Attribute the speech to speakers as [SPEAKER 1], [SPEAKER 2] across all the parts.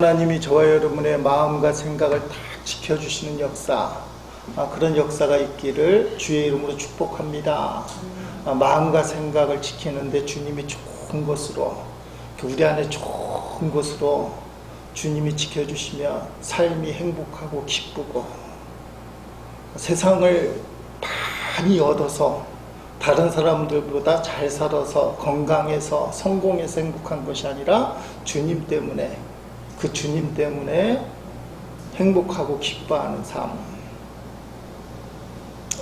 [SPEAKER 1] 하나님이 저와 여러분의 마음과 생각을 다 지켜주시는 역사, 그런 역사가 있기를 주의 이름으로 축복합니다. 마음과 생각을 지키는데 주님이 좋은 것으로, 우리 안에 좋은 것으로 주님이 지켜주시면 삶이 행복하고 기쁘고, 세상을 많이 얻어서 다른 사람들보다 잘 살아서 건강해서 성공해서 행복한 것이 아니라 주님 때문에, 그 주님 때문에 행복하고 기뻐하는 삶,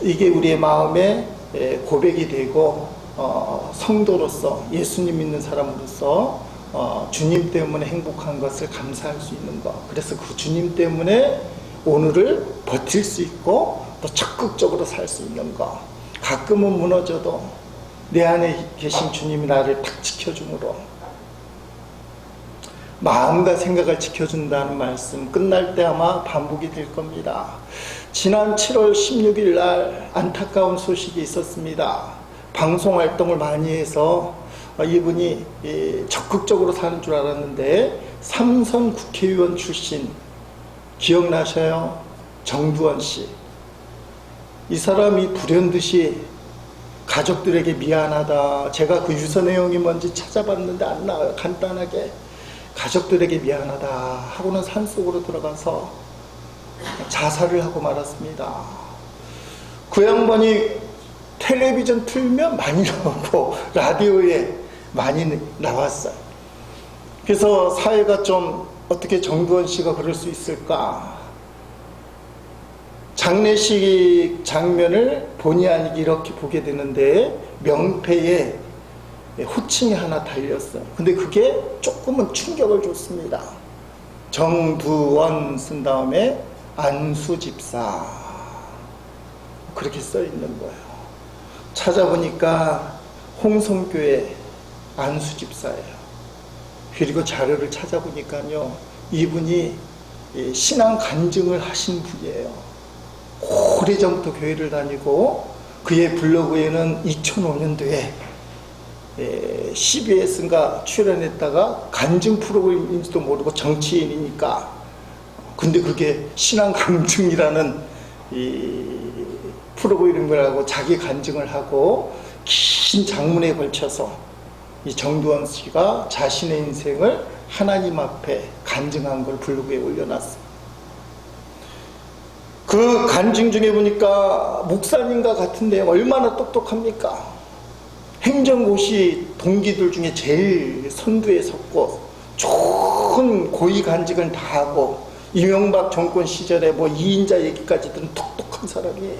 [SPEAKER 1] 이게 우리의 마음의 고백이 되고, 성도로서, 예수님 믿는 사람으로서 주님 때문에 행복한 것을 감사할 수 있는 것, 그래서 그 주님 때문에 오늘을 버틸 수 있고 또 적극적으로 살 수 있는 것, 가끔은 무너져도 내 안에 계신 주님이 나를 딱 지켜주므로, 마음과 생각을 지켜준다는 말씀 끝날 때 아마 반복이 될 겁니다. 지난 7월 16일 날 안타까운 소식이 있었습니다. 방송 활동을 많이 해서 이분이 적극적으로 사는 줄 알았는데, 삼선 국회의원 출신 기억나셔요? 정두원 씨. 이 사람이 불현듯이 가족들에게 미안하다, 제가 그 유서 내용이 뭔지 찾아봤는데 안 나와요. 간단하게 가족들에게 미안하다 하고는 산속으로 들어가서 자살을 하고 말았습니다. 그 양반이 텔레비전 틀면 많이 나오고 라디오에 많이 나왔어요. 그래서 사회가 좀 어떻게 정두원 씨가 그럴 수 있을까, 장례식 장면을 본의 아니게 이렇게 보게 되는데 명패에 호칭이 하나 달렸어요. 근데 그게 조금은 충격을 줬습니다. 정두원 쓴 다음에 안수집사, 그렇게 써 있는 거예요. 찾아보니까 홍성교회 안수집사예요. 그리고 자료를 찾아보니까요, 이분이 신앙 간증을 하신 분이에요. 오래전부터 교회를 다니고, 그의 블로그에는 2005년도에 CBS인가 출연했다가 간증 프로그램인지도 모르고 정치인이니까, 근데 그게 신앙 간증이라는 이 프로그램을 하고 자기 간증을 하고 긴 장문에 걸쳐서 이 정두원 씨가 자신의 인생을 하나님 앞에 간증한 걸 블로그에 올려놨어요. 그 간증 중에 보니까 목사님과 같은데 얼마나 똑똑합니까? 행정고시 동기들 중에 제일 선두에 섰고 좋은 고위 간직을 다 하고, 이명박 정권 시절에 뭐 2인자 얘기까지 들은 똑똑한 사람이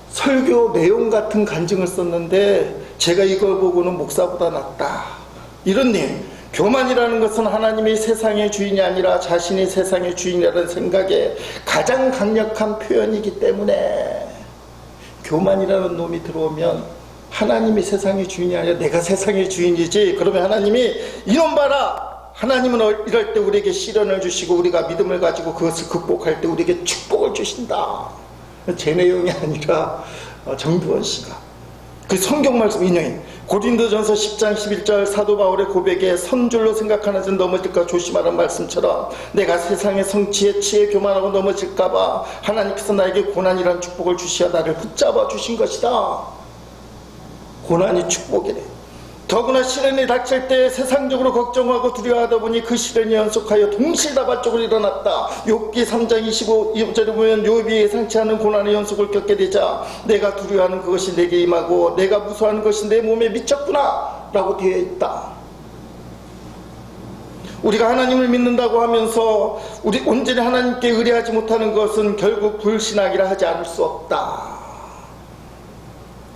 [SPEAKER 1] 설교 내용 같은 간증을 썼는데, 제가 이걸 보고는 목사보다 낫다, 이런 내용. 교만이라는 것은 하나님이 세상의 주인이 아니라 자신이 세상의 주인이라는 생각에 가장 강력한 표현이기 때문에, 교만이라는 놈이 들어오면 하나님이 세상의 주인이 아니라 내가 세상의 주인이지, 그러면 하나님이 이놈 봐라, 하나님은 이럴 때 우리에게 시련을 주시고 우리가 믿음을 가지고 그것을 극복할 때 우리에게 축복을 주신다. 제 내용이 아니라 정두원 씨가 그 성경 말씀 인용해. 고린도전서 10장 11절 사도 바울의 고백에 선줄로 생각하는 자 넘어질까 조심하라는 말씀처럼, 내가 세상의 성취에 치에 교만하고 넘어질까봐 하나님께서 나에게 고난이라는 축복을 주시어 나를 붙잡아 주신 것이다. 고난이 축복이래. 더구나 시련이 닥칠 때 세상적으로 걱정하고 두려워하다 보니 그 시련이 연속하여 동시다발적으로 일어났다. 욥기 3장 25절에 보면 욥이 예상치 않은 고난의 연속을 겪게 되자 내가 두려워하는 그것이 내게 임하고 내가 무서워하는 것이 내 몸에 미쳤구나 라고 되어 있다. 우리가 하나님을 믿는다고 하면서 우리 온전히 하나님께 의뢰하지 못하는 것은 결국 불신앙이라 하지 않을 수 없다.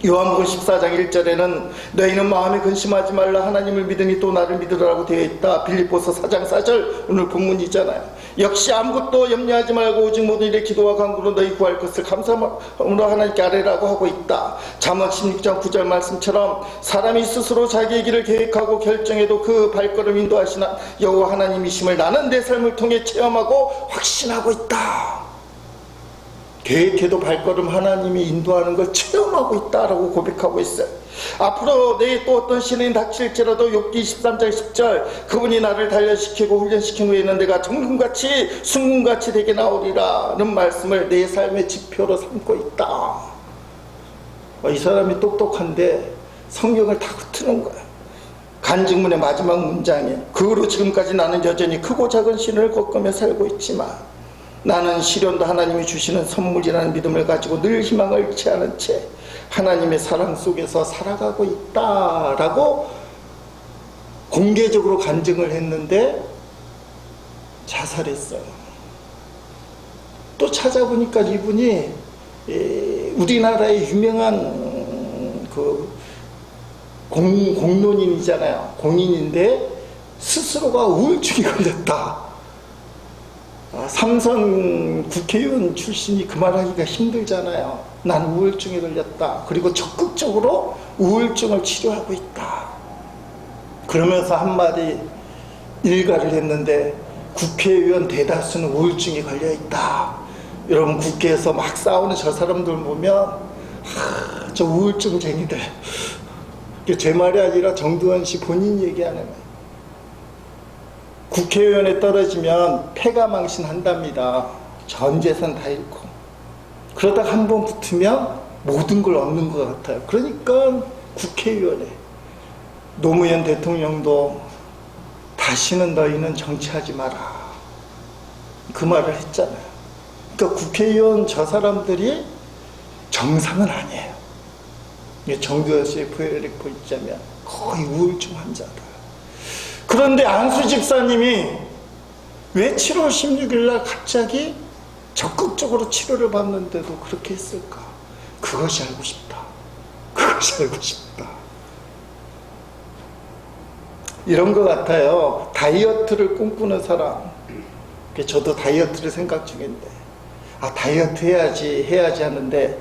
[SPEAKER 1] 요한복음 14장 1절에는 너희는 마음에 근심하지 말라, 하나님을 믿으니 또 나를 믿으라고 되어 있다. 빌립보서 4장 4절 오늘 본문이잖아요. 역시 아무것도 염려하지 말고 오직 모든 일에 기도와 간구로 너희 구할 것을 감사함으로 하나님께 아뢰라고 하고 있다. 잠언 16장 9절 말씀처럼 사람이 스스로 자기의 길을 계획하고 결정해도 그 발걸음 인도하시는 여호와 하나님이심을 나는 내 삶을 통해 체험하고 확신하고 있다. 계획해도 발걸음 하나님이 인도하는 걸 체험하고 있다라고 고백하고 있어요. 앞으로 내일 또 어떤 시련이 닥칠지라도 욥기 23장 10절 그분이 나를 단련시키고 훈련시킨 후에는 내가 정금같이 순금같이 되게 나오리라는 말씀을 내 삶의 지표로 삼고 있다. 이 사람이 똑똑한데 성경을 다 흩트는 거야. 간증문의 마지막 문장에 그 후로 지금까지 나는 여전히 크고 작은 시련을 겪으며 살고 있지만 나는 시련도 하나님이 주시는 선물이라는 믿음을 가지고 늘 희망을 잃지 않은 채 하나님의 사랑 속에서 살아가고 있다라고 공개적으로 간증을 했는데 자살했어요. 또 찾아보니까 이분이 우리나라의 유명한 공론인이잖아요. 공인인데 스스로가 우울증이 걸렸다. 삼선 국회의원 출신이 그 말하기가 힘들잖아요. 난 우울증에 걸렸다. 그리고 적극적으로 우울증을 치료하고 있다. 그러면서 한마디 일가를 했는데 국회의원 대다수는 우울증에 걸려있다. 여러분 국회에서 막 싸우는 저 사람들 보면 저 우울증쟁이들, 제 말이 아니라 정두환 씨 본인 얘기하는 거예요. 국회의원에 떨어지면 패가망신한답니다. 전 재산 다 잃고. 그러다가 한 번 붙으면 모든 걸 얻는 것 같아요. 그러니까 국회의원에 노무현 대통령도 다시는 너희는 정치하지 마라. 그 말을 했잖아요. 그러니까 국회의원 저 사람들이 정상은 아니에요. 정두환 씨의 표현을 보자면 거의 우울증 환자다. 그런데 안수 집사님이 왜 7월 16일 날 갑자기 적극적으로 치료를 받는데도 그렇게 했을까? 그것이 알고 싶다. 그것이 알고 싶다. 이런 것 같아요. 다이어트를 꿈꾸는 사람. 저도 다이어트를 생각 중인데, 다이어트 해야지 하는데,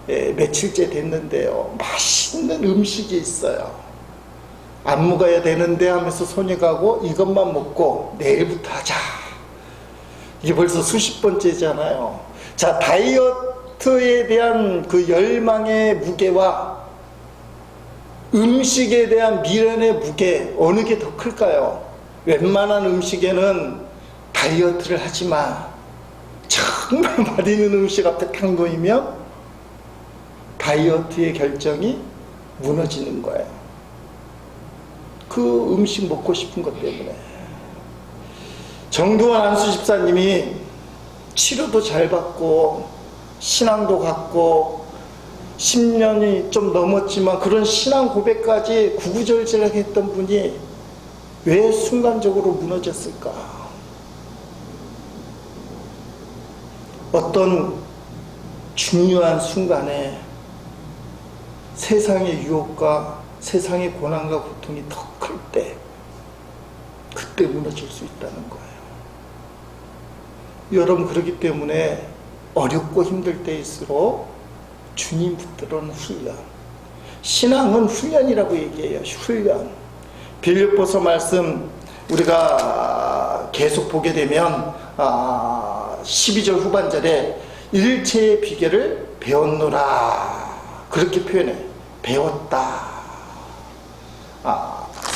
[SPEAKER 1] 며칠째 됐는데요. 맛있는 음식이 있어요. 안 먹어야 되는데 하면서 손이 가고 이것만 먹고 내일부터 하자. 이게 벌써 수십 번째잖아요. 자, 다이어트에 대한 그 열망의 무게와 음식에 대한 미련의 무게, 어느 게 더 클까요? 웬만한 음식에는 다이어트를 하지 마. 정말 맛있는 음식 앞에 탁 놓이면 다이어트의 결정이 무너지는 거예요. 그 음식 먹고 싶은 것 때문에. 정두환 안수 집사님이 치료도 잘 받고 신앙도 갖고 10년이 좀 넘었지만 그런 신앙 고백까지 구구절절하게 했던 분이 왜 순간적으로 무너졌을까? 어떤 중요한 순간에 세상의 유혹과 세상의 고난과 고통이 더 클 때, 그때 무너질 수 있다는 거예요. 여러분, 그렇기 때문에 어렵고 힘들 때일수록 주님 붙들어는 훈련. 신앙은 훈련이라고 얘기해요. 훈련. 빌립보서 말씀 우리가 계속 보게 되면 12절 후반절에 일체의 비결을 배웠노라. 그렇게 표현해. 배웠다.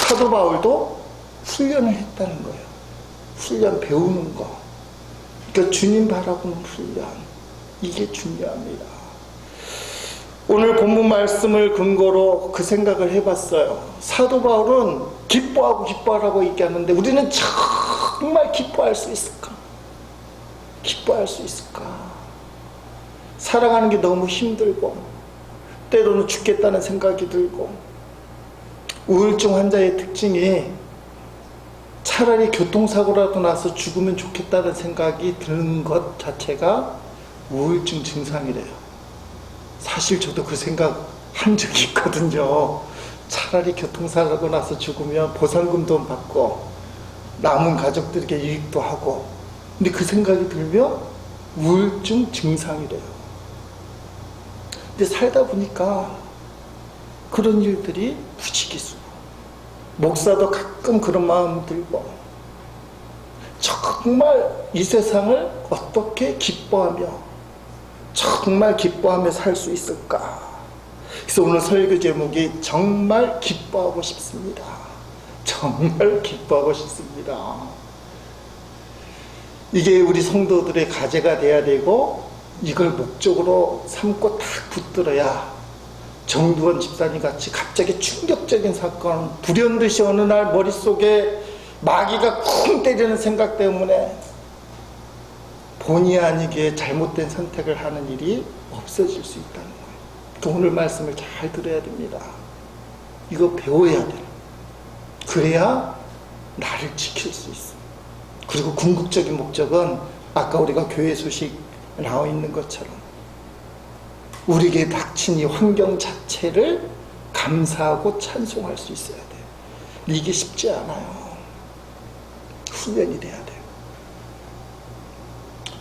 [SPEAKER 1] 사도 바울도 훈련을 했다는 거예요. 훈련, 배우는 거. 그러니까 주님 바라보는 훈련. 이게 중요합니다. 오늘 본문 말씀을 근거로 그 생각을 해봤어요. 사도 바울은 기뻐하라고 얘기하는데 우리는 정말 기뻐할 수 있을까? 기뻐할 수 있을까? 살아가는 게 너무 힘들고 때로는 죽겠다는 생각이 들고 우울증 환자의 특징이 차라리 교통사고라도 나서 죽으면 좋겠다는 생각이 드는 것 자체가 우울증 증상이래요. 사실 저도 그 생각 한 적이 있거든요. 차라리 교통사고 나서 죽으면 보상금도 받고 남은 가족들에게 이익도 하고. 근데 그 생각이 들면 우울증 증상이래요. 근데 살다 보니까 그런 일들이 부지기수. 목사도 가끔 그런 마음 들고 정말 이 세상을 어떻게 기뻐하며 정말 기뻐하며 살 수 있을까? 그래서 오늘 설교 제목이 정말 기뻐하고 싶습니다. 정말 기뻐하고 싶습니다. 이게 우리 성도들의 과제가 돼야 되고, 이걸 목적으로 삼고 딱 붙들어야 정두원 집사님 같이 갑자기 충격적인 사건, 불현듯이 어느 날 머릿속에 마귀가 쿵 때리는 생각 때문에 본의 아니게 잘못된 선택을 하는 일이 없어질 수 있다는 거예요. 그러니까 오늘 말씀을 잘 들어야 됩니다. 이거 배워야 돼요. 그래야 나를 지킬 수 있어. 그리고 궁극적인 목적은 아까 우리가 교회 소식 나와 있는 것처럼 우리에게 닥친 이 환경 자체를 감사하고 찬송할 수 있어야 돼요. 이게 쉽지 않아요. 훈련이 돼야 돼요.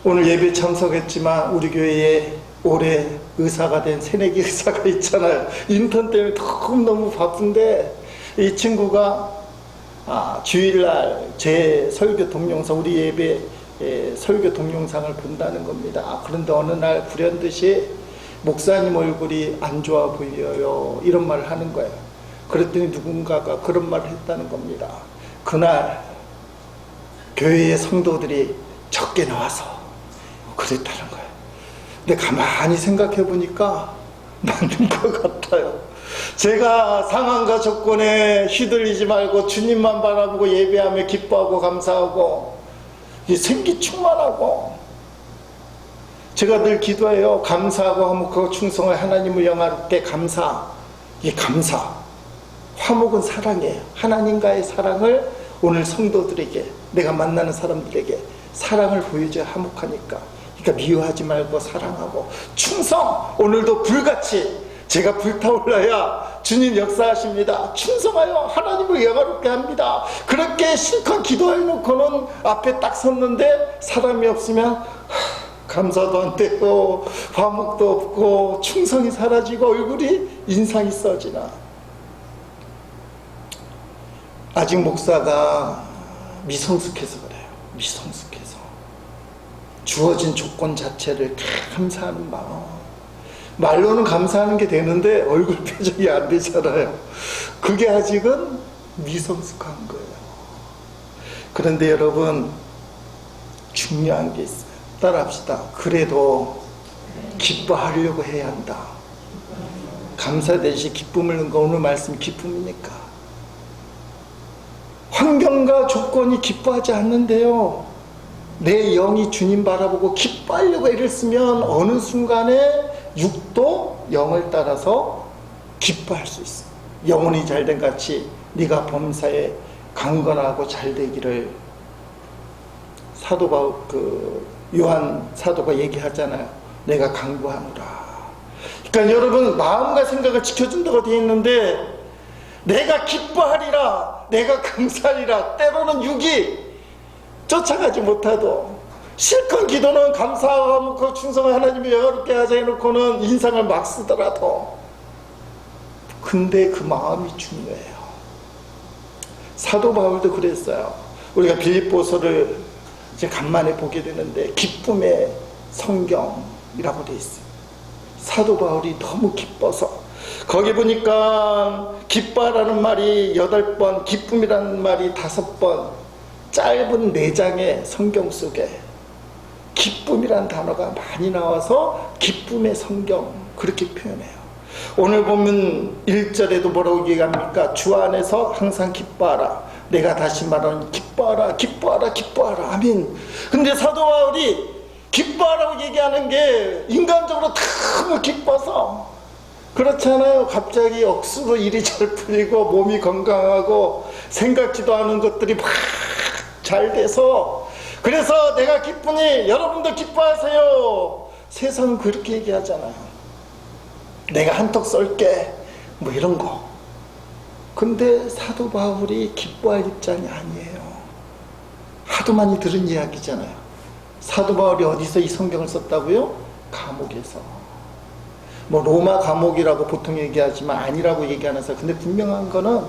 [SPEAKER 1] 오늘 예배 참석했지만 우리 교회에 올해 의사가 된 새내기 의사가 있잖아요. 인턴 때문에 너무 바쁜데 이 친구가 주일날 제 설교 동영상, 우리 예배 설교 동영상을 본다는 겁니다. 그런데 어느 날 불현듯이 목사님 얼굴이 안 좋아 보여요, 이런 말을 하는 거예요. 그랬더니 누군가가 그런 말을 했다는 겁니다. 그날 교회의 성도들이 적게 나와서 그랬다는 거예요. 근데 가만히 생각해 보니까 맞는 것 같아요. 제가 상황과 조건에 휘둘리지 말고 주님만 바라보고 예배하며 기뻐하고 감사하고 생기 충만하고, 제가 늘 기도해요. 감사하고 화목하고 충성하여 하나님을 영화롭게 감사. 이 감사, 화목은 사랑이에요. 하나님과의 사랑을 오늘 성도들에게, 내가 만나는 사람들에게 사랑을 보여줘야 화목하니까. 그러니까 미워하지 말고 사랑하고, 충성, 오늘도 불같이 제가 불타올라야 주님 역사하십니다. 충성하여 하나님을 영화롭게 합니다. 그렇게 실컷 기도해놓고는 앞에 딱 섰는데 사람이 없으면 감사도 안 되고 화목도 없고 충성이 사라지고 얼굴이 인상이 써지나. 아직 목사가 미성숙해서 그래요. 미성숙해서 주어진 조건 자체를 감사하는 마음, 말로는 감사하는 게 되는데 얼굴 표정이 안 되잖아요. 그게 아직은 미성숙한 거예요. 그런데 여러분, 중요한 게 있어요. 따라합시다. 그래도 기뻐하려고 해야 한다. 감사 대신 기쁨을 넣은 거, 오늘 말씀 기쁨입니까? 환경과 조건이 기뻐하지 않는데요, 내 영이 주님 바라보고 기뻐하려고 애를 쓰면 어느 순간에 육도 영을 따라서 기뻐할 수 있어. 영혼이 잘된 같이 네가 범사에 강건하고 잘되기를, 사도가 요한 사도가 얘기하잖아요. 내가 강구하노라. 그러니까 여러분, 마음과 생각을 지켜준다고 되어 있는데, 내가 기뻐하리라, 내가 감사하리라, 때로는 육이 쫓아가지 못하도 실컷 기도는 감사하고 충성을 하나님을 영화롭게 하자 해놓고는 인상을 막 쓰더라도, 근데 그 마음이 중요해요. 사도 바울도 그랬어요. 우리가 빌립보서를 이제 간만에 보게 되는데 기쁨의 성경이라고 돼 있어요. 사도 바울이 너무 기뻐서, 거기 보니까 기뻐라는 말이 8번, 기쁨이라는 말이 5번, 짧은 4장의 성경 속에 기쁨이라는 단어가 많이 나와서 기쁨의 성경, 그렇게 표현해요. 오늘 보면 1절에도 뭐라고 얘기합니까? 주 안에서 항상 기뻐하라. 내가 다시 말하는 기뻐하라, 기뻐하라, 기뻐하라. 아멘. 근데 사도 바울이 기뻐하라고 얘기하는 게 인간적으로 너무 기뻐서, 그렇잖아요. 갑자기 억수로 일이 잘 풀리고 몸이 건강하고 생각지도 않은 것들이 막 잘 돼서, 그래서 내가 기쁘니 여러분도 기뻐하세요. 세상은 그렇게 얘기하잖아요. 내가 한턱 쏠게, 뭐 이런 거. 근데 사도 바울이 기뻐할 입장이 아니에요. 하도 많이 들은 이야기잖아요. 사도 바울이 어디서 이 성경을 썼다고요? 감옥에서. 뭐 로마 감옥이라고 보통 얘기하지만 아니라고 얘기하면서, 근데 분명한 거는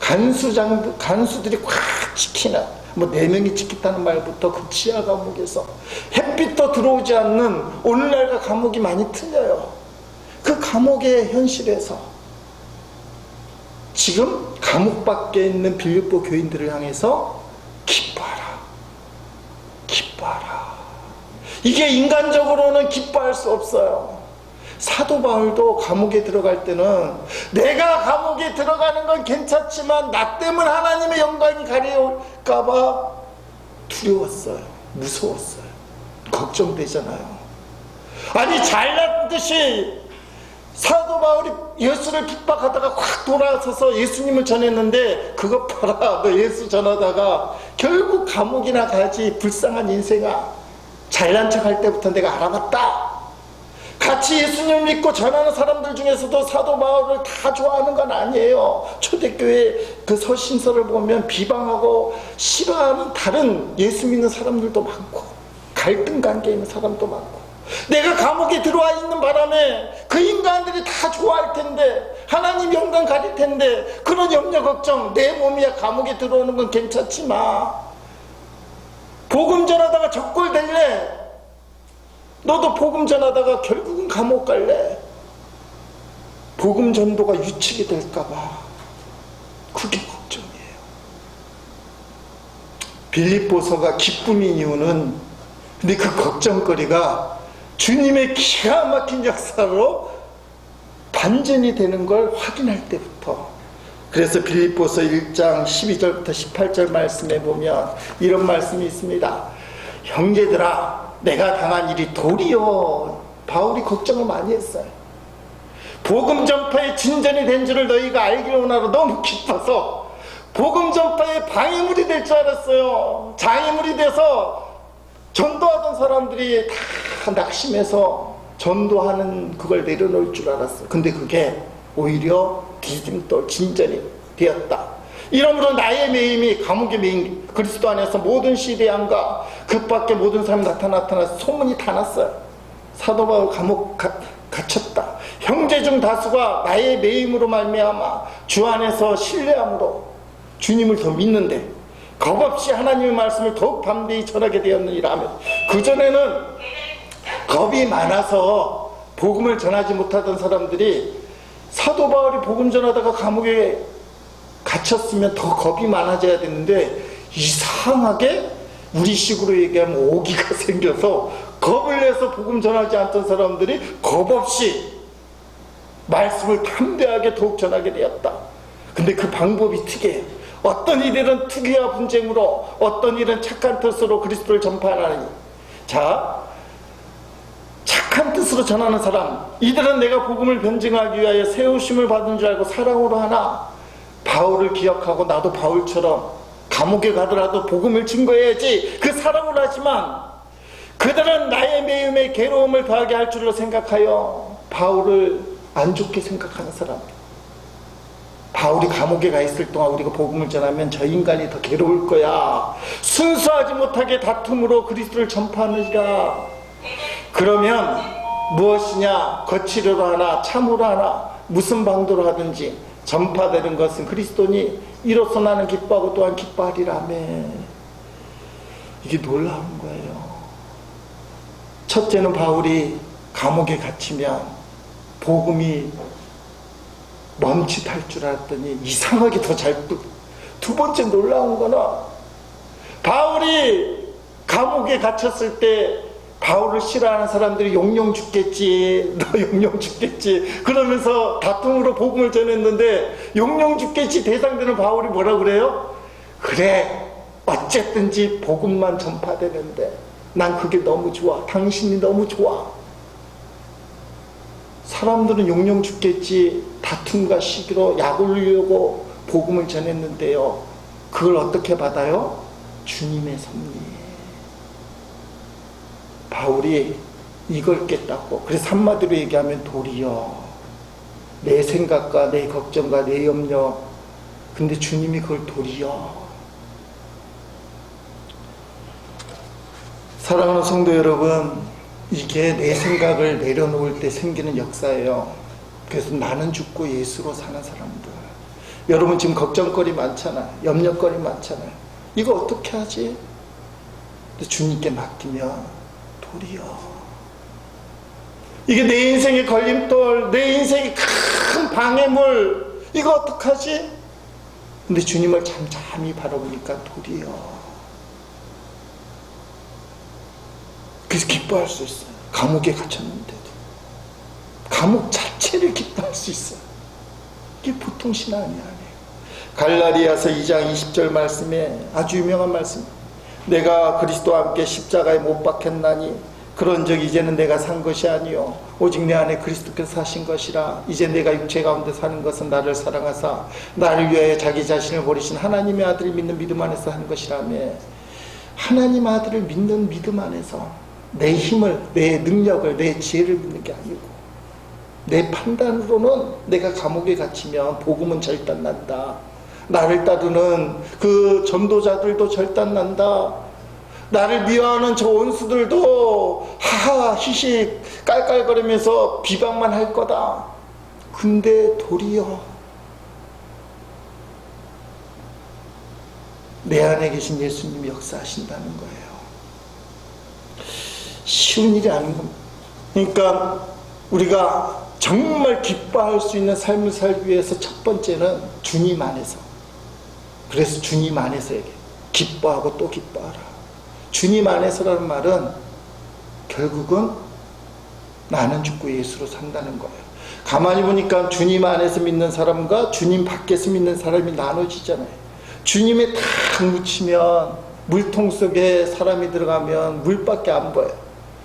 [SPEAKER 1] 간수들이 꽉 지키는 뭐 4명이 찍혔다는 말부터 그 지하 감옥에서 햇빛도 들어오지 않는 오늘날과 감옥이 많이 틀려요. 그 감옥의 현실에서 지금 감옥 밖에 있는 빌립보 교인들을 향해서 기뻐하라, 기뻐하라. 이게 인간적으로는 기뻐할 수 없어요. 사도 바울도 감옥에 들어갈 때는 내가 감옥에 들어가는 건 괜찮지만 나 때문에 하나님의 영광이 가려울까봐 두려웠어요. 무서웠어요. 걱정되잖아요. 아니 잘난 듯이 사도 바울이 예수를 핍박하다가 확 돌아서서 예수님을 전했는데 그것 봐라, 너 예수 전하다가 결국 감옥이나 가지. 불쌍한 인생아, 잘난 척할 때부터 내가 알아봤다. 같이 예수님을 믿고 전하는 사람들 중에서도 사도 바울을 다 좋아하는 건 아니에요. 초대교회 그 서신서를 보면 비방하고 싫어하는 다른 예수 믿는 사람들도 많고 갈등 관계에 있는 사람도 많고, 내가 감옥에 들어와 있는 바람에 그 인간들이 다 좋아할 텐데, 하나님 영광 가릴 텐데, 그런 염려 걱정, 내 몸이야 감옥에 들어오는 건 괜찮지만 복음 전하다가 적골될래? 너도 복음 전하다가 결국은 감옥 갈래? 복음 전도가 유축이 될까봐 그게 걱정이에요. 빌립보서가 기쁨인 이유는, 근데 그 걱정거리가 주님의 기가 막힌 역사로 반전이 되는 걸 확인할 때부터. 그래서 빌립보서 1장 12절부터 18절 말씀에 보면 이런 말씀이 있습니다. 형제들아, 내가 당한 일이 도리요. 바울이 걱정을 많이 했어요. 복음 전파에 진전이 된 줄을 너희가 알기로 원하러 너무 기뻐서 복음 전파에 방해물이 될 줄 알았어요. 장애물이 돼서 전도하던 사람들이 다 낙심해서 전도하는 그걸 내려놓을 줄 알았어요. 근데 그게 오히려 디딤돌 진전이 되었다. 이러므로 나의 매임이 감옥의 매임, 그리스도 안에서 모든 시대양과 그 밖에 모든 사람이 나타나서 소문이 다 났어요. 사도 바울 감옥 갇혔다. 형제 중 다수가 나의 매임으로 말미암아 주 안에서 신뢰함으로 주님을 더 믿는데 겁없이 하나님의 말씀을 더욱 담대히 전하게 되었느니라 하며, 그전에는 겁이 많아서 복음을 전하지 못하던 사람들이 사도 바울이 복음 전하다가 감옥에 갇혔으면 더 겁이 많아져야 되는데, 이상하게 우리식으로 얘기하면 오기가 생겨서 겁을 내서 복음 전하지 않던 사람들이 겁없이 말씀을 담대하게 더욱 전하게 되었다. 근데 그 방법이 특이해요. 어떤 이들은 투기와 분쟁으로, 어떤 일은 착한 뜻으로 그리스도를 전파하나니. 자, 착한 뜻으로 전하는 사람, 이들은 내가 복음을 변증하기 위하여 세우심을 받은 줄 알고 사랑으로 하나, 바울을 기억하고 나도 바울처럼 감옥에 가더라도 복음을 증거해야지, 그 사랑을 하지만 그들은 나의 매임에 괴로움을 더하게 할 줄로 생각하여 바울을 안 좋게 생각하는 사람. 바울이 감옥에 가 있을 동안 우리가 복음을 전하면 저 인간이 더 괴로울 거야. 순수하지 못하게 다툼으로 그리스도를 전파하느니라. 그러면 무엇이냐? 거칠어로 하나 참으로 하나 무슨 방도로 하든지 전파되는 것은 그리스도니 이로써 나는 기뻐하고 또한 기뻐하리라며. 이게 놀라운 거예요. 첫째는 바울이 감옥에 갇히면 복음이 멈칫할 줄 알았더니 이상하게 더 잘. 두 번째 놀라운 거는 바울이 감옥에 갇혔을 때 바울을 싫어하는 사람들이 용용 죽겠지, 너 용용 죽겠지 그러면서 다툼으로 복음을 전했는데, 용용 죽겠지 대상되는 바울이 뭐라 그래요? 그래, 어쨌든지 복음만 전파되는데 난 그게 너무 좋아. 당신이 너무 좋아. 사람들은 용용 죽겠지 다툼과 시기로 약 올리려고 복음을 전했는데요, 그걸 어떻게 받아요? 주님의 섭리. 바울이 이걸 깼다고. 그래서 한마디로 얘기하면 도리어, 내 생각과 내 걱정과 내 염려, 근데 주님이 그걸 도리어. 사랑하는 성도 여러분, 이게 내 생각을 내려놓을 때 생기는 역사예요. 그래서 나는 죽고 예수로 사는 사람들. 여러분 지금 걱정거리 많잖아요. 염려거리 많잖아요. 이거 어떻게 하지? 근데 주님께 맡기면 도리어. 이게 내 인생의 걸림돌, 내 인생의 큰 방해물, 이거 어떡하지? 근데 주님을 잠잠히 바라보니까 도리어. 그래서 기뻐할 수 있어요. 감옥에 갇혔는데도 감옥 자체를 기뻐할 수 있어요. 이게 보통 신앙이 아니에요. 갈라디아서 2장 20절 말씀에 아주 유명한 말씀, 내가 그리스도와 함께 십자가에 못 박혔나니 그런즉 이제는 내가 산 것이 아니요 오직 내 안에 그리스도께서 사신 것이라. 이제 내가 육체 가운데 사는 것은 나를 사랑하사 나를 위하여 자기 자신을 버리신 하나님의 아들을 믿는 믿음 안에서 한 것이라며. 하나님 아들을 믿는 믿음 안에서 내 힘을, 내 능력을, 내 지혜를 믿는 게 아니고 내 판단으로는 내가 감옥에 갇히면 복음은 절단난다. 나를 따르는 그 전도자들도 절단난다. 나를 미워하는 저 원수들도 하하 히히 깔깔거리면서 비방만 할 거다. 근데 도리어 내 안에 계신 예수님이 역사하신다는 거예요. 쉬운 일이 아닌 겁니다. 그러니까 우리가 정말 기뻐할 수 있는 삶을 살기 위해서 첫 번째는 주님 안에서. 그래서 주님 안에서 얘기해. 기뻐하고 또 기뻐하라. 주님 안에서라는 말은 결국은 나는 죽고 예수로 산다는 거예요. 가만히 보니까 주님 안에서 믿는 사람과 주님 밖에서 믿는 사람이 나눠지잖아요. 주님에 탁 묻히면 물통 속에 사람이 들어가면 물밖에 안 보여요.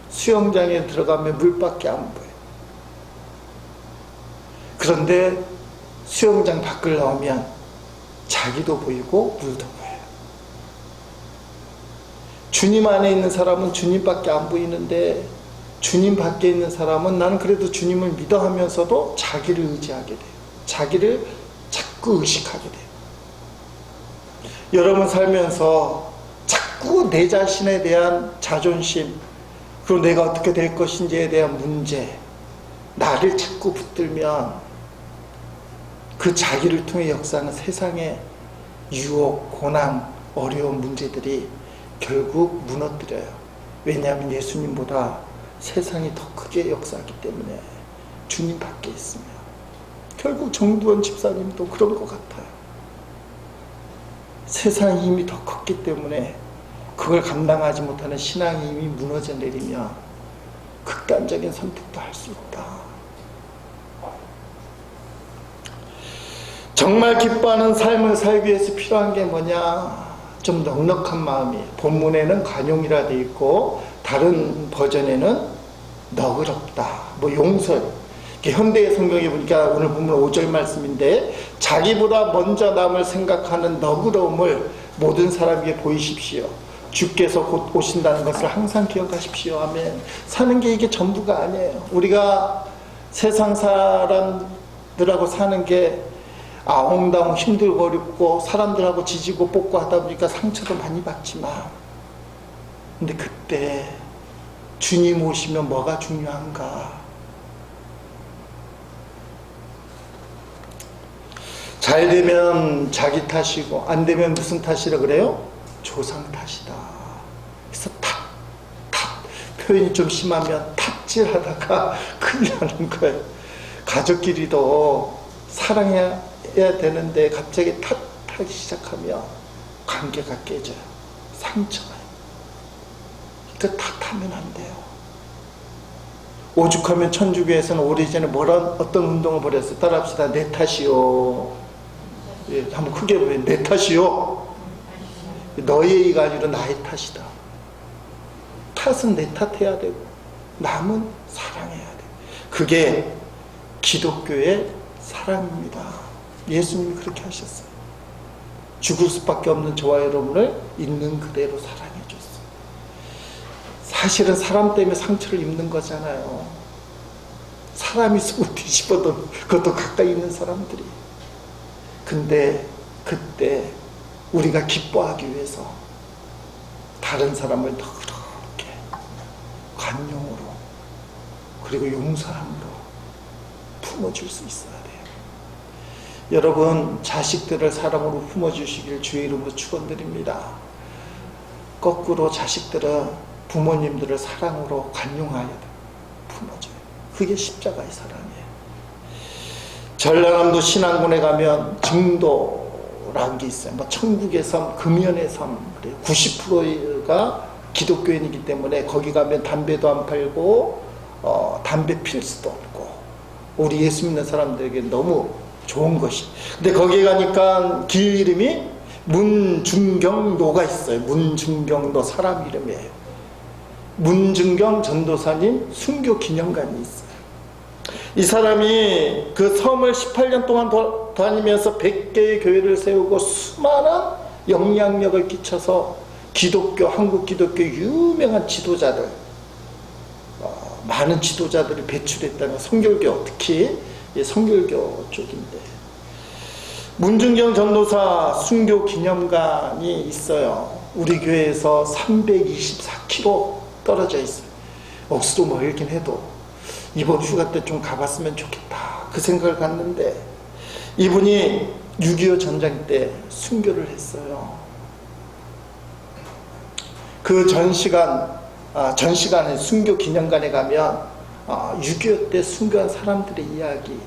[SPEAKER 1] 수영장에 들어가면 물밖에 안 보여요. 그런데 수영장 밖을 나오면 자기도 보이고 물도 보여요. 주님 안에 있는 사람은 주님밖에 안 보이는데 주님 밖에 있는 사람은 나는 그래도 주님을 믿어 하면서도 자기를 의지하게 돼요. 자기를 자꾸 의식하게 돼요. 여러분 살면서 자꾸 내 자신에 대한 자존심, 그리고 내가 어떻게 될 것인지에 대한 문제, 나를 자꾸 붙들면 그 자기를 통해 역사하는 세상의 유혹, 고난, 어려운 문제들이 결국 무너뜨려요. 왜냐하면 예수님보다 세상이 더 크게 역사하기 때문에. 주님 밖에 있으면. 결국 정두원 집사님도 그런 것 같아요. 세상의 힘이 더 컸기 때문에 그걸 감당하지 못하는 신앙의 힘이 무너져 내리면 극단적인 선택도 할 수 있다. 정말 기뻐하는 삶을 살기 위해서 필요한 게 뭐냐? 좀 넉넉한 마음이에요. 본문에는 관용이라 되어 있고 다른 버전에는 너그럽다, 뭐 용서. 현대의 성경에 보니까 오늘 보면 5절 말씀인데 자기보다 먼저 남을 생각하는 너그러움을 모든 사람에게 보이십시오. 주께서 곧 오신다는 것을 항상 기억하십시오. 아멘. 사는 게 이게 전부가 아니에요. 우리가 세상 사람들하고 사는 게 아웅다웅 힘들고 어렵고 사람들하고 지지고 볶고 하다 보니까 상처도 많이 받지만, 근데 그때 주님 오시면 뭐가 중요한가? 잘 되면 자기 탓이고 안 되면 무슨 탓이라 그래요? 조상 탓이다. 그래서 탓 표현이 좀 심하면 탓질하다가 큰일 나는 거예요. 가족끼리도 사랑해야 되는데 갑자기 탓하기 시작하면 관계가 깨져요. 상처가. 그러니까 탓하면 안 돼요. 오죽하면 천주교에서는 오래전에 어떤 운동을 벌였어요. 따라합시다. 내 탓이요. 예, 한번 크게 보면 내 탓이요. 너의 이가 아니라 나의 탓이다. 탓은 내 탓해야 되고 남은 사랑해야 돼. 그게 기독교의 사랑입니다. 예수님이 그렇게 하셨어요. 죽을 수밖에 없는 저와 여러분을 있는 그대로 사랑해 줬어요. 사실은 사람 때문에 상처를 입는 거잖아요. 사람이 속을 뒤집어도 그것도 가까이 있는 사람들이. 근데 그때 우리가 기뻐하기 위해서 다른 사람을 더 그렇게 관용으로 그리고 용서함으로 품어줄 수 있어야 돼요. 여러분 자식들을 사랑으로 품어주시길 주의 이름으로 축원드립니다. 거꾸로 자식들은 부모님들을 사랑으로 관용하여 품어줘요. 그게 십자가의 사랑이에요. 전라남도 신안군에 가면 증도라는 게 있어요. 뭐 천국의 섬, 금연의 섬, 90%가 기독교인이기 때문에 거기 가면 담배도 안 팔고 담배 필 수도 없고 우리 예수 믿는 사람들에게 너무 좋은 것이. 근데 거기에 가니까 길 이름이 문중경로가 있어요. 문중경로 사람 이름이에요. 문중경 전도사님 순교 기념관이 있어요. 이 사람이 그 섬을 18년 동안 다니면서 100개의 교회를 세우고 수많은 영향력을 끼쳐서 기독교, 한국 기독교 유명한 지도자들, 많은 지도자들이 배출했다는 성결교, 특히 성결교 쪽인데 문중경 전도사 순교 기념관이 있어요. 우리 교회에서 324km 떨어져 있어요. 억수로 멀긴 해도 이번 휴가 때 좀 가봤으면 좋겠다 그 생각을 갖는데 이분이 6.25 전쟁 때 순교를 했어요. 그 전시관에 순교 기념관에 가면 6.25 때 순교한 사람들의 이야기,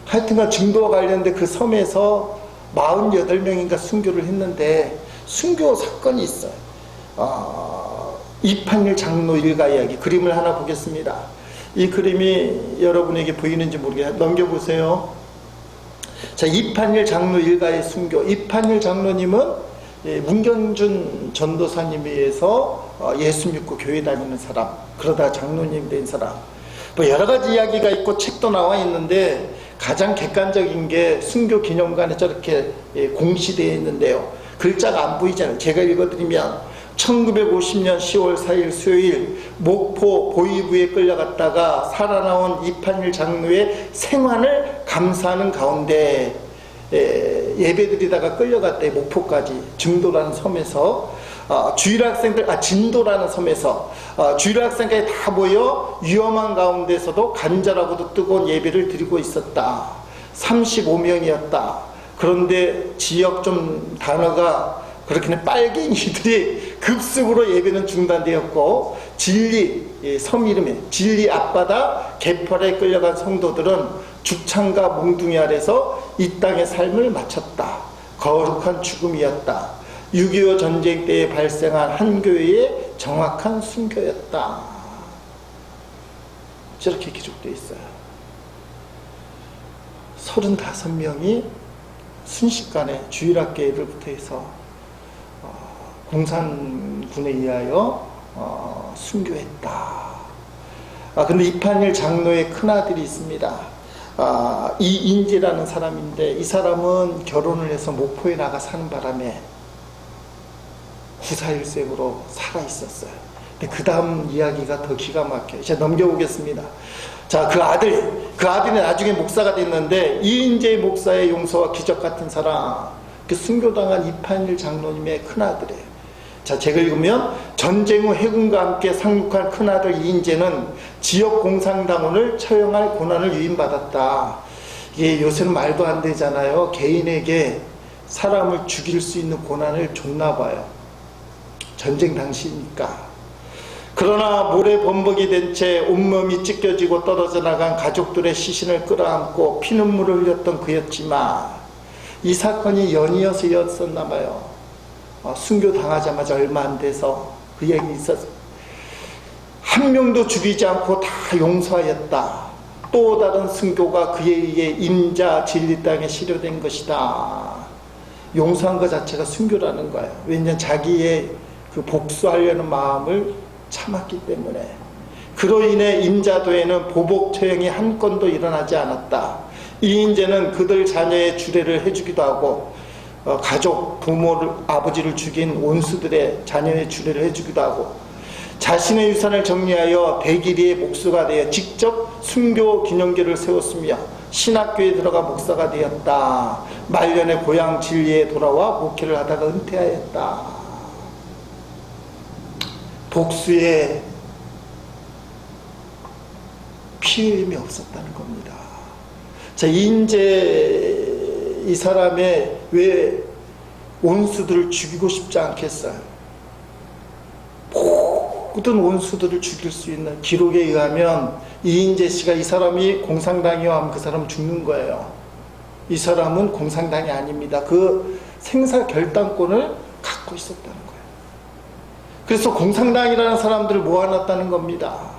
[SPEAKER 1] 하여튼간 증도와 관련된 그 섬에서 48명인가 순교를 했는데 순교 사건이 있어요. 이판일 장로 일가 이야기, 그림을 하나 보겠습니다. 이 그림이 여러분에게 보이는지 모르겠어요. 넘겨보세요. 자, 이판일 장로 일가의 순교. 이판일 장로님은 문경준 전도사님에 의해서 예수 믿고 교회 다니는 사람, 그러다가 장로님 된 사람, 뭐 여러 가지 이야기가 있고 책도 나와 있는데 가장 객관적인 게 순교 기념관에 저렇게 공시되어 있는데요. 글자가 안 보이잖아요. 제가 읽어드리면 1950년 10월 4일 수요일 목포 보이부에 끌려갔다가 살아나온 이판일 장로의 생환을 감사하는 가운데 예배드리다가 끌려갔대. 목포까지 증도라는 섬에서 진도라는 섬에서 주일 학생까지 다 모여 위험한 가운데서도 간절하고도 뜨거운 예배를 드리고 있었다. 35명이었다. 그런데 지역 좀 단어가 그렇게는 빨갱이들이 급습으로 예배는 중단되었고 섬 이름에 진리 앞바다 개펄에 끌려간 성도들은 죽창과 몽둥이 아래서 이 땅의 삶을 마쳤다. 거룩한 죽음이었다. 6.25 전쟁 때에 발생한 한 교회의 정확한 순교였다. 저렇게 기록되어 있어요. 35명이 순식간에 주일학교회를부터 해서 공산군에 의하여 순교했다. 근데 이판일 장로의 큰아들이 있습니다. 이인재라는 사람인데 이 사람은 결혼을 해서 목포에 나가 사는 바람에 구사일생으로 살아 있었어요. 근데 그 다음 이야기가 더 기가 막혀요. 제가 넘겨보겠습니다. 자, 그 아들이 나중에 목사가 됐는데 이인재 목사의 용서와 기적 같은 사랑, 그 순교당한 이판일 장로님의 큰아들이에요. 자, 제가 읽으면 전쟁 후 해군과 함께 상륙한 큰아들 이인재는 지역 공산당원을 처형할 권한을 유인받았다. 이게 요새는 말도 안 되잖아요. 개인에게 사람을 죽일 수 있는 권한을 줬나 봐요. 전쟁 당시니까. 그러나 모래 범벅이 된 채 온몸이 찢겨지고 떨어져 나간 가족들의 시신을 끌어안고 피눈물을 흘렸던 그였지만 이 사건이 연이어서였었나 봐요. 순교 당하자마자 얼마 안 돼서 그 얘기 있었어요. 한 명도 죽이지 않고 다 용서하였다. 또 다른 순교가 그에 의해 임자 진리 땅에 시료된 것이다. 용서한 것 자체가 순교라는 거예요. 왜냐하면 자기의 그 복수하려는 마음을 참았기 때문에. 그로 인해 임자도에는 보복 처형이 한 건도 일어나지 않았다. 이인재는 그들 자녀의 주례를 해주기도 하고 가족, 부모를, 아버지를 죽인 원수들의 자녀의 주례를 해주기도 하고 자신의 유산을 정리하여 대길이의 목수가 되어 직접 순교 기념교를 세웠으며 신학교에 들어가 목사가 되었다. 말년에 고향 진리에 돌아와 목회를 하다가 은퇴하였다. 복수에 피 흘림이 없었다는 겁니다. 자, 이인재 이 사람의 왜 원수들을 죽이고 싶지 않겠어요? 모든 원수들을 죽일 수 있는 기록에 의하면 이인재 씨가 이 사람이 공산당이와 하면 그 사람은 죽는 거예요. 이 사람은 공산당이 아닙니다. 그 생사 결단권을 갖고 있었다는 거예요. 그래서 공산당이라는 사람들을 모아놨다는 겁니다.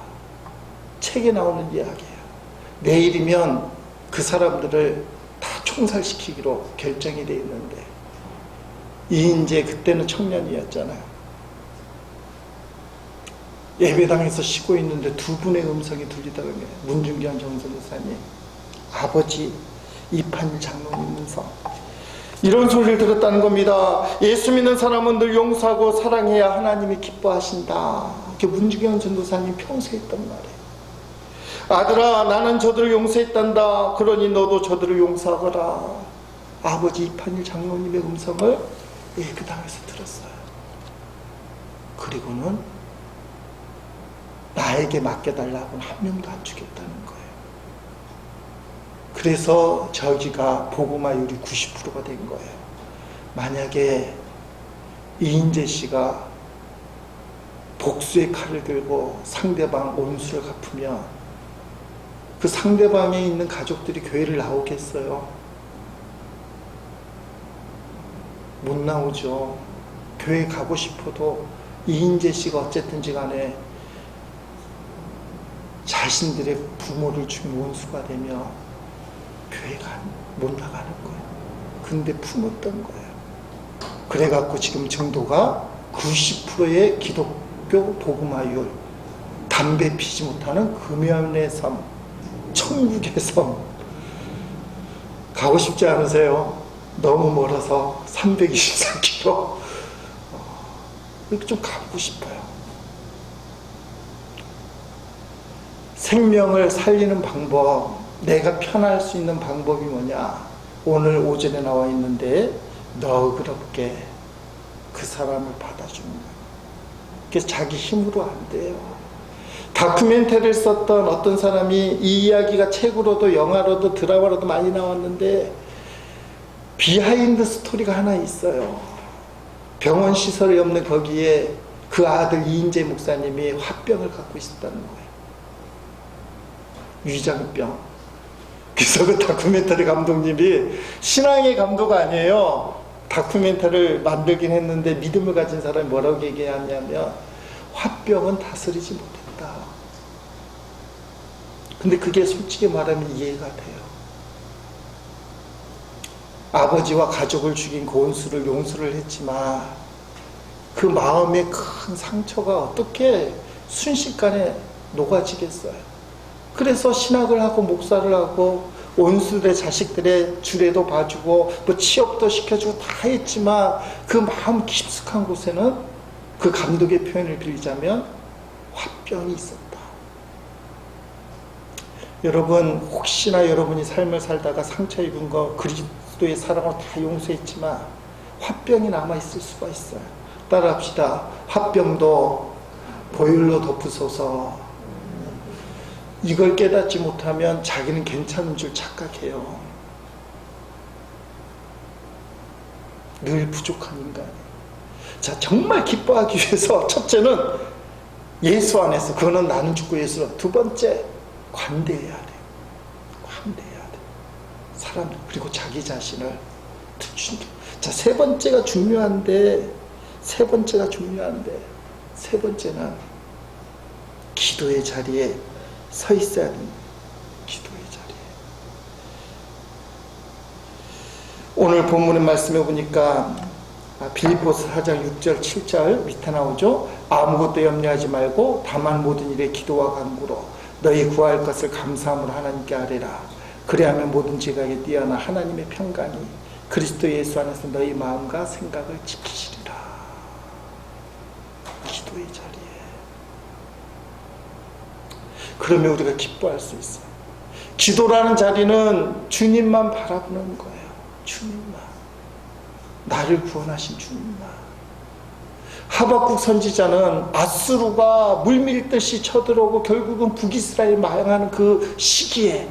[SPEAKER 1] 책에 나오는 이야기예요. 내일이면 그 사람들을 다 총살시키기로 결정이 돼 있는데, 이인재 그때는 청년이었잖아요. 예배당에서 쉬고 있는데 두 분의 음성이 들리더라고요. 문중견 정선교사님, 아버지 이판일 장로님 음성, 이런 소리를 들었다는 겁니다. 예수 믿는 사람은 늘 용서하고 사랑해야 하나님이 기뻐하신다. 이렇게 문중견 전도사님 평소에 했던 말이에요. 아들아, 나는 저들을 용서했단다. 그러니 너도 저들을 용서하거라. 아버지 이판일 장로님의 음성을 예배당에서 들었어요. 그리고는 나에게 맡겨달라고는 한 명도 안 주겠다는 거예요. 그래서 저기가 복음화율이 90%가 된 거예요. 만약에 이인재 씨가 복수의 칼을 들고 상대방 원수를 갚으면 그 상대방에 있는 가족들이 교회를 나오겠어요? 못 나오죠. 교회 가고 싶어도 이인재 씨가 어쨌든지 간에 자신들의 부모를 죽인 원수가 되면 교회가 못 나가는 거예요. 근데 품었던 거예요. 그래갖고 지금 정도가 90%의 기독교 복음화율, 담배 피지 못하는 금연의 섬, 천국의 섬. 가고 싶지 않으세요? 너무 멀어서 324km. 이렇게 좀 가고 싶어요. 생명을 살리는 방법, 내가 편할 수 있는 방법이 뭐냐? 오늘 오전에 나와 있는데 너그럽게 그 사람을 받아주는 거예요. 그래서 자기 힘으로 안 돼요. 다큐멘터리를 썼던 어떤 사람이 이 이야기가 책으로도 영화로도 드라마로도 많이 나왔는데 비하인드 스토리가 하나 있어요. 병원 시설이 없는 거기에 그 아들 이인재 목사님이 화병을 갖고 있었다는 거예요. 위장병. 그래서 그 다큐멘터리 감독님이 신앙의 감독 아니에요. 다큐멘터리를 만들긴 했는데 믿음을 가진 사람이 뭐라고 얘기하냐면 화병은 다스리지 못했다. 근데 그게 솔직히 말하면 이해가 돼요. 아버지와 가족을 죽인 그 원수를 용서를 했지만 그 마음의 큰 상처가 어떻게 순식간에 녹아지겠어요. 그래서 신학을 하고 목사를 하고 원수들의 자식들의 주례도 봐주고 뭐 취업도 시켜주고 다 했지만 그 마음 깊숙한 곳에는 그 감독의 표현을 빌리자면 화병이 있었다. 여러분, 혹시나 여러분이 삶을 살다가 상처 입은 거 그리스도의 사랑으로 다 용서했지만 화병이 남아있을 수가 있어요. 따라합시다. 화병도 보혈로 덮으소서. 이걸 깨닫지 못하면 자기는 괜찮은 줄 착각해요. 늘 부족한 인간이에요. 자, 정말 기뻐하기 위해서 첫째는 예수 안에서, 그거는 나는 죽고 예수로. 두 번째, 관대해야 돼요. 관대해야 돼요. 사람, 그리고 자기 자신을 자, 세 번째가 중요한데 세 번째는 기도의 자리에 서 있어야 됩니다. 기도의 자리에. 오늘 본문의 말씀에 보니까 빌립보서 4장 6절 7절 밑에 나오죠. 아무것도 염려하지 말고 다만 모든 일에 기도와 간구로 너희 구할 것을 감사함으로 하나님께 아뢰라. 그래야면 모든 지각에 뛰어나 하나님의 평강이 그리스도 예수 안에서 너희 마음과 생각을 지키시리라. 기도의 자리에. 그러면 우리가 기뻐할 수 있어요. 기도라는 자리는 주님만 바라보는 거예요. 주님만. 나를 구원하신 주님만. 하박국 선지자는 아수르가 물밀듯이 쳐들어오고 결국은 북이스라엘 망하는 그 시기에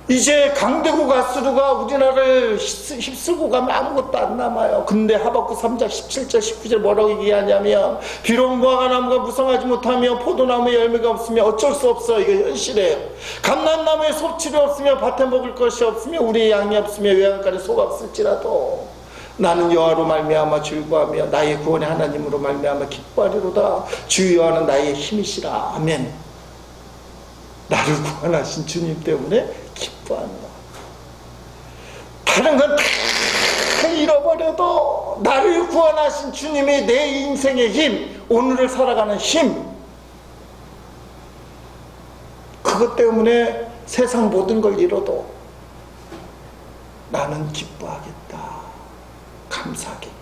[SPEAKER 1] 이제 강대국 가스루가 우리나라를 휩쓸고 가면 아무것도 안 남아요. 근데 하박국 3장 17절 19절 뭐라고 얘기하냐면 비록 무화과 나무가 무성하지 못하며 포도나무에 열매가 없으며 어쩔 수 없어. 이게 현실이에요. 감람나무에 섭취가 없으며 밭에 먹을 것이 없으며 우리의 양이 없으며 외양간에 소가 없을지라도 나는 여호와로 말미암아 즐거워하며 나의 구원의 하나님으로 말미암아 기뻐하리로다. 주 여호와는 나의 힘이시라. 아멘. 나를 구원하신 주님 때문에 기뻐한다. 다른 건 다 잃어버려도 나를 구원하신 주님이 내 인생의 힘, 오늘을 살아가는 힘, 그것 때문에 세상 모든 걸 잃어도 나는 기뻐하겠다, 감사하겠다.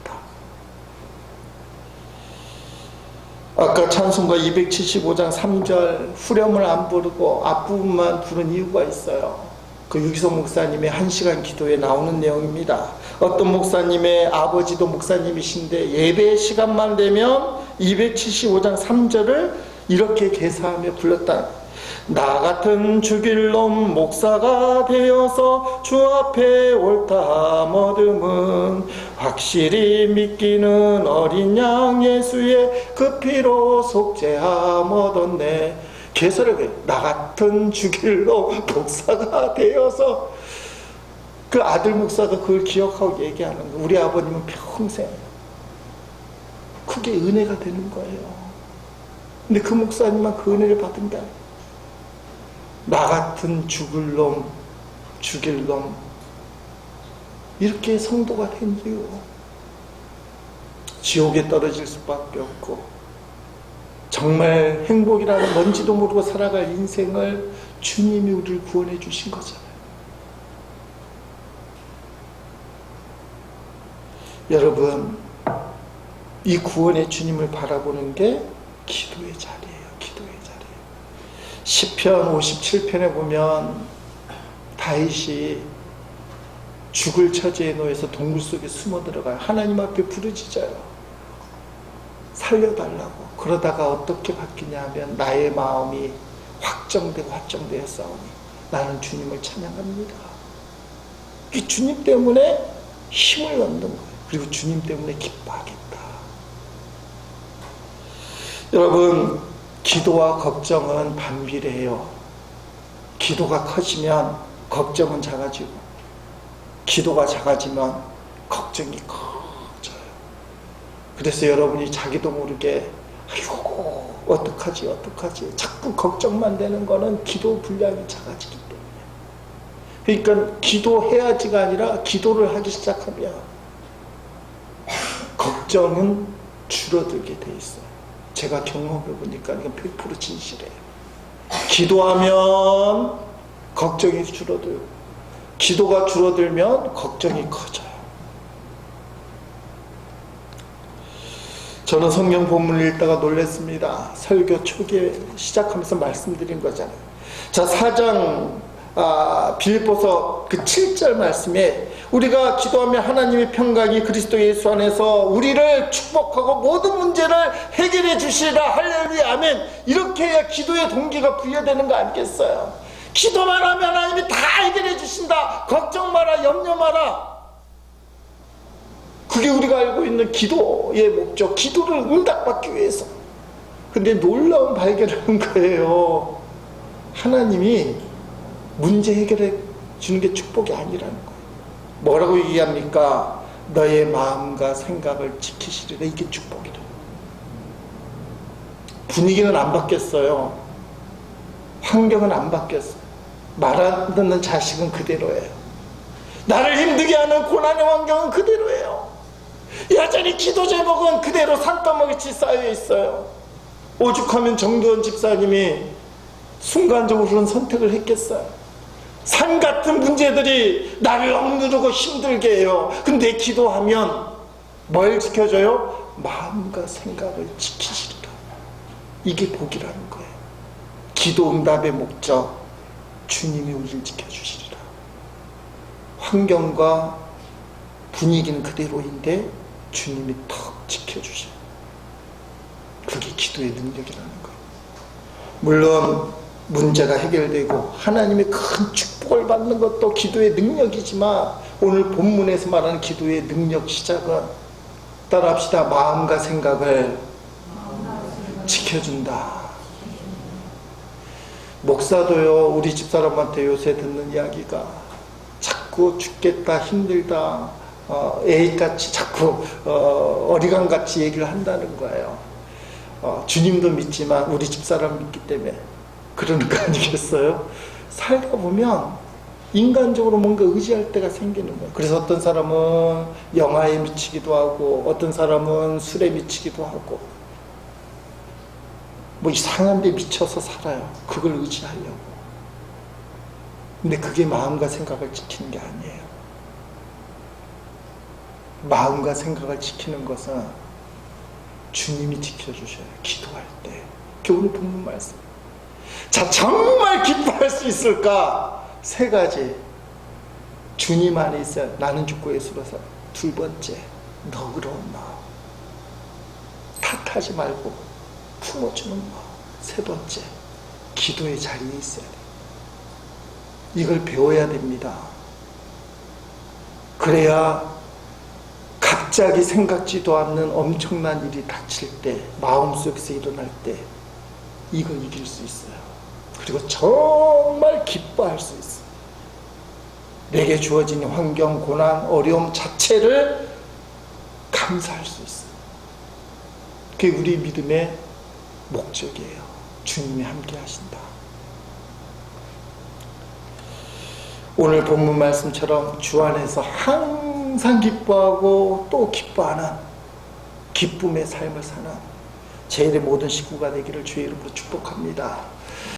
[SPEAKER 1] 아까 찬송가 275장 3절 후렴을 안 부르고 앞부분만 부른 이유가 있어요. 그 유기성 목사님의 1시간 기도에 나오는 내용입니다. 어떤 목사님의 아버지도 목사님이신데 예배 시간만 되면 275장 3절을 이렇게 개사하며 불렀다. 나 같은 죽일 놈 목사가 되어서 주 앞에 옳다 얻음은 확실히 믿기는 어린 양 예수의 그 피로 속죄함 얻었네. 개설을 해. 나 같은 죽일 놈 목사가 되어서 그 아들 목사가 그걸 기억하고 얘기하는 거예요. 우리 아버님은 평생 그게 은혜가 되는 거예요. 근데 그 목사님만 그 은혜를 받은다. 나 같은 죽을 놈, 죽일 놈, 이렇게 성도가 된 이유. 지옥에 떨어질 수밖에 없고 정말 행복이라는 뭔지도 모르고 살아갈 인생을 주님이 우리를 구원해 주신 거잖아요. 여러분, 이 구원의 주님을 바라보는 게 기도의 자리예요. 기도의 자리. 시편 57편에 보면 다윗이 죽을 처지에 놓여서 동굴 속에 숨어 들어가요. 하나님 앞에 부르짖어요. 살려달라고. 그러다가 어떻게 바뀌냐 하면 나의 마음이 확정되어 싸우니 나는 주님을 찬양합니다. 이 주님 때문에 힘을 얻는 거예요. 그리고 주님 때문에 기뻐하겠다. 여러분, 기도와 걱정은 반비례해요. 기도가 커지면 걱정은 작아지고 기도가 작아지면 걱정이 커져요. 그래서 여러분이 자기도 모르게 아이고 어떡하지 자꾸 걱정만 되는 거는 기도 분량이 작아지기 때문에. 그러니까 기도해야지가 아니라 기도를 하기 시작하면 걱정은 줄어들게 돼 있어요. 제가 경험해 보니까 이건 100% 진실이에요. 기도하면 걱정이 줄어들고 기도가 줄어들면 걱정이 커져요. 저는 성경 본문을 읽다가 놀랐습니다. 설교 초기에 시작하면서 말씀드린 거잖아요. 자, 4장 빌립보서 그 7절 말씀에 우리가 기도하며 하나님의 평강이 그리스도 예수 안에서 우리를 축복하고 모든 문제를 해결해 주시리라. 할렐루야 아멘. 이렇게 해야 기도의 동기가 부여되는 거 아니겠어요? 기도만 하면 하나님이 다 해결해 주신다. 걱정 마라, 염려 마라. 그게 우리가 알고 있는 기도의 목적, 기도를 응답받기 위해서. 근데 놀라운 발견을 한 거예요. 하나님이 문제 해결해 주는 게 축복이 아니라는 거예요. 뭐라고 얘기합니까? 너의 마음과 생각을 지키시리라. 이게 축복이라. 분위기는 안 바뀌었어요. 환경은 안 바뀌었어요. 말 안 듣는 자식은 그대로예요. 나를 힘들게 하는 고난의 환경은 그대로예요. 여전히 기도 제목은 그대로 산더미같이 쌓여 있어요. 오죽하면 정두원 집사님이 순간적으로는 선택을 했겠어요. 산 같은 문제들이 나를 억누르고 힘들게 해요. 근데 기도하면 뭘 지켜줘요? 마음과 생각을 지키시리라. 이게 복이라는 거예요. 기도 응답의 목적, 주님이 우리를 지켜주시리라. 환경과 분위기는 그대로인데 주님이 턱 지켜주셔요. 그게 기도의 능력이라는 거예요. 물론 문제가 해결되고 하나님의 큰 축복을 받는 것도 기도의 능력이지만, 오늘 본문에서 말하는 기도의 능력 시작은, 따라합시다, 마음과 생각을 지켜준다. 목사도요, 우리 집사람한테 요새 듣는 이야기가, 자꾸 죽겠다, 힘들다, 애같이 자꾸 어리광같이 얘기를 한다는 거예요. 주님도 믿지만 우리 집사람 믿기 때문에 그러는 거 아니겠어요? 살다 보면 인간적으로 뭔가 의지할 때가 생기는 거예요. 그래서 어떤 사람은 영화에 미치기도 하고, 어떤 사람은 술에 미치기도 하고, 뭐 이상한 데 미쳐서 살아요. 그걸 의지하려고. 근데 그게 마음과 생각을 지키는 게 아니에요. 마음과 생각을 지키는 것은 주님이 지켜주셔요. 기도할 때. 오늘 본문 말씀. 자, 정말 기뻐할 수 있을까? 세 가지. 주님 안에 있어요. 나는 죽고 예수로 살아. 두 번째, 너그러운 마음. 탓하지 말고 품어주는 마음. 세 번째, 기도의 자리에 있어야 돼요. 이걸 배워야 됩니다. 그래야 갑자기 생각지도 않는 엄청난 일이 닥칠 때, 마음속에서 일어날 때 이거 이길 수 있어요. 그리고 정말 기뻐할 수 있어요. 내게 주어진 환경, 고난, 어려움 자체를 감사할 수 있어요. 그게 우리 믿음의 목적이에요. 주님이 함께 하신다. 오늘 본문 말씀처럼 주 안에서 항상 기뻐하고 또 기뻐하는 기쁨의 삶을 사는 제 일의 모든 식구가 되기를 주의 이름으로 축복합니다.